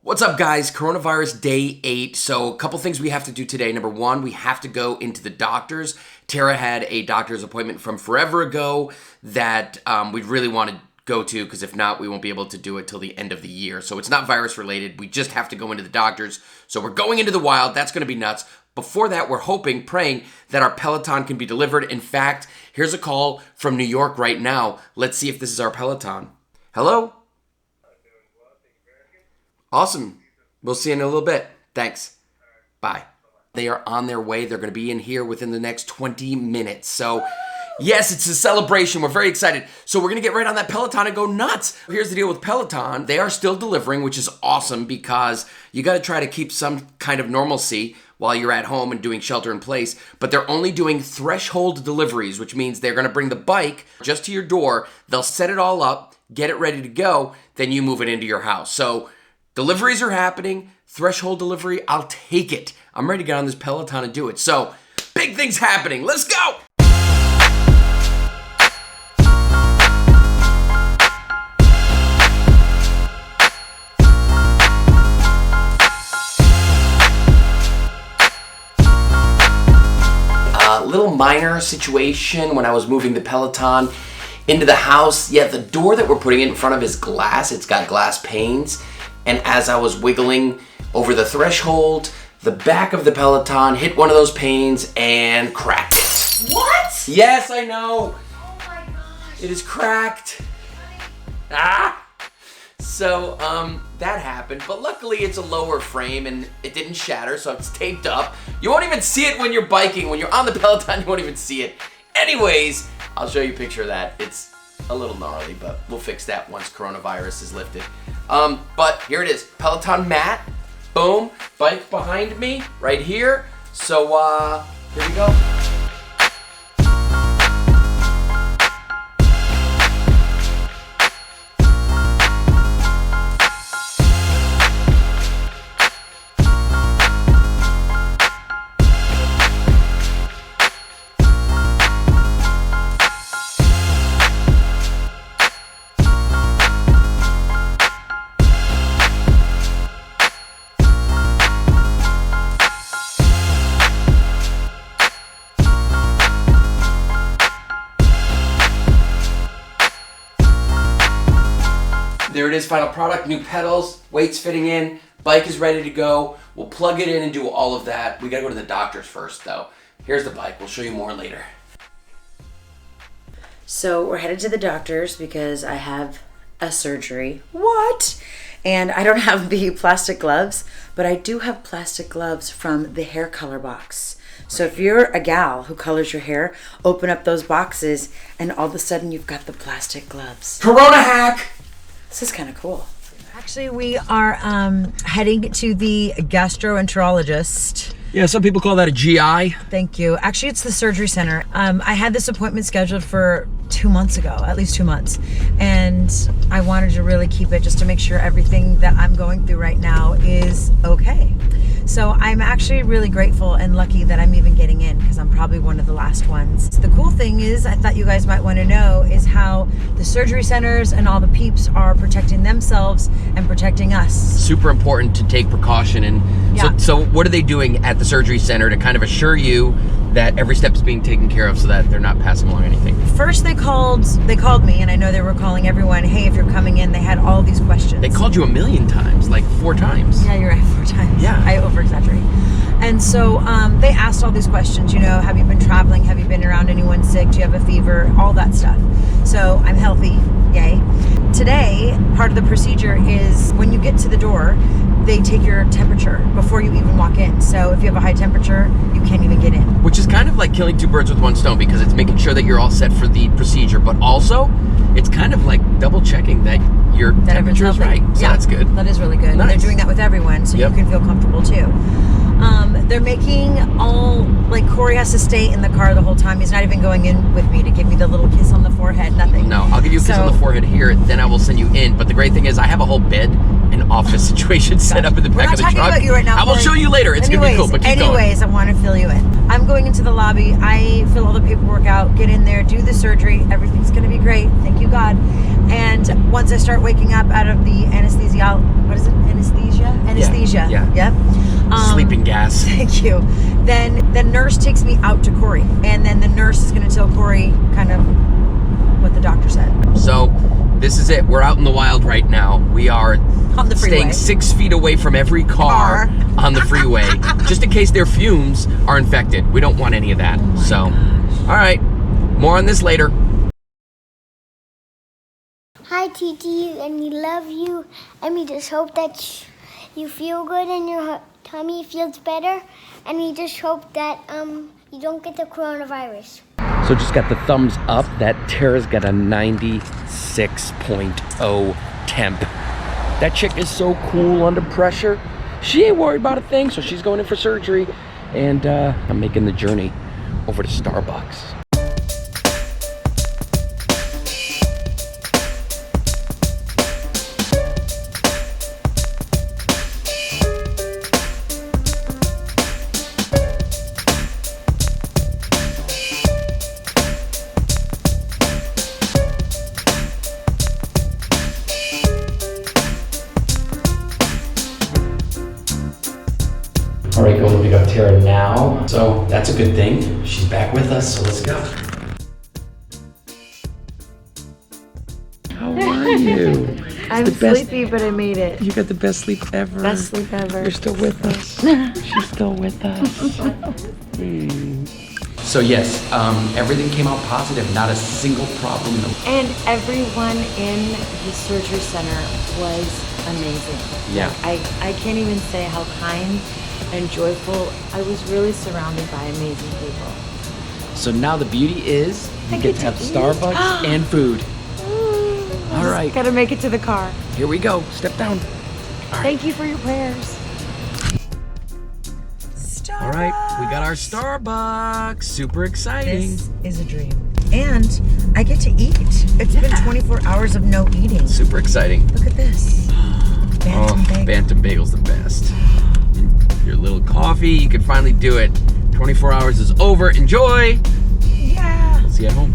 What's up, guys? Coronavirus day 8. So a couple things we have to do today. Number one, we have to go into the doctor's. Tera had a doctor's appointment from forever ago that we really want to go to, because if not, we won't be able to do it till the end of the year. So it's not virus related. We just have to go into the doctor's. So we're going into the wild. That's going to be nuts. Before that, we're hoping, praying that our Peloton can be delivered. In fact, here's a call from New York right now. Let's see if this is our Peloton. Hello? Awesome. We'll see you in a little bit. Thanks. Bye. They are on their way. They're going to be in here within the next 20 minutes. So, yes, it's a celebration. We're very excited. So we're going to get right on that Peloton and go nuts. Here's the deal with Peloton. They are still delivering, which is awesome because you got to try to keep some kind of normalcy while you're at home and doing shelter in place. But they're only doing threshold deliveries, which means they're going to bring the bike just to your door. They'll set it all up, get it ready to go, then you move it into your house. So deliveries are happening. Threshold delivery, I'll take it. I'm ready to get on this Peloton and do it. So, big things happening. Let's go! Little minor situation when I was moving the Peloton into the house. Yeah, the door that we're putting it in front of is glass. It's got glass panes. And as I was wiggling over the threshold, the back of the Peloton hit one of those panes and cracked it. What? Yes, I know. Oh my gosh. It is cracked. Ah! So, that happened. But luckily, it's a lower frame and it didn't shatter, so it's taped up. You won't even see it when you're biking. When you're on the Peloton, you won't even see it. Anyways, I'll show you a picture of that. It's a little gnarly, but we'll fix that once coronavirus is lifted. But here it is, Peloton mat, boom, bike behind me, right here. So, here we go. There it is, final product, new pedals, weights fitting in, bike is ready to go. We'll plug it in and do all of that. We gotta go to the doctor's first though. Here's the bike, we'll show you more later. So we're headed to the doctor's because I have a surgery. What? And I don't have the plastic gloves, but I do have plastic gloves from the hair color box. So if you're a gal who colors your hair, open up those boxes and all of a sudden you've got the plastic gloves. Corona hack! This is kind of cool. Actually, we are heading to the gastroenterologist. Yeah, some people call that a GI. Thank you. Actually, it's the surgery center. I had this appointment scheduled for 2 months ago, at least 2 months. And I wanted to really keep it just to make sure everything that I'm going through right now is okay. So I'm actually really grateful and lucky that I'm even getting in because I'm probably one of the last ones. The cool thing is, I thought you guys might want to know, is how the surgery centers and all the peeps are protecting themselves and protecting us. Super important to take precaution. And Yeah. so what are they doing at the surgery center to kind of assure you that every step is being taken care of so that they're not passing along anything? First they called me, and I know they were calling everyone, hey, if you're coming in, they had all these questions. They called you 1,000,000 times, like 4 times. Yeah, you're right, 4 times. Yeah. I over-exaggerate. And so they asked all these questions, have you been traveling? Have you been around anyone sick? Do you have a fever? All that stuff. So I'm healthy, yay. Today, part of the procedure is when you get to the door, they take your temperature before you even walk in. So if you have a high temperature, you can't even get in. Which is kind of like killing 2 birds with 1 stone, because it's making sure that you're all set for the procedure, but also it's kind of like double checking that your temperature is right. So that's good. That is really good. Nice. They're doing that with everyone, so Yep. you can feel comfortable too. They're making all, like, Corey has to stay in the car the whole time. He's not even going in with me to give me the little kiss on the forehead, nothing. No, I'll give you a kiss on the forehead here, then I will send you in. But the great thing is I have a whole bed and office situation set up in the back of the truck. We're not talking about you right now, I will Corey. show you later. It's going to be cool, but keep going. Anyways, I want to fill you in. I'm going into the lobby. I fill all the paperwork out, get in there, do the surgery. Everything's going to be great. Thank you, God. And once I start waking up out of the anesthesia, class. Thank you. Then the nurse takes me out to Corey, and then the nurse is going to tell Corey kind of what the doctor said. So this is it. We're out in the wild right now. We are On the freeway. staying 6 feet away from every car on the freeway, just in case their fumes are infected. We don't want any of that. All right, more on this later. Hi, TT, and we love you, and we just hope that you feel good and your tummy feels better, and we just hope that you don't get the coronavirus. So just got the thumbs up that Tera's got a 96.0 temp. That chick is so cool under pressure. She ain't worried about a thing, so she's going in for surgery, and I'm making the journey over to Starbucks. All right, going to pick up Tera now. So that's a good thing. She's back with us, so let's go. How are you? I'm sleepy, but I made it. You got the best sleep ever. Best sleep ever. You're still with us. She's still with us. So yes, everything came out positive. Not a single problem. And everyone in the surgery center was amazing. Yeah. I can't even say how kind and joyful. I was really surrounded by amazing people. So now the beauty is you get to have Starbucks and food. All right. Gotta make it to the car. Here we go. Step down. Thank you for your prayers. All right, we got our Starbucks. Super exciting. This is a dream. And I get to eat. It's been 24 hours of no eating. Super exciting. Look at this. Bantam bagel. Bantam bagel's the best. Your little coffee, you can finally do it. 24 hours is over. Enjoy. Yeah. See you at home.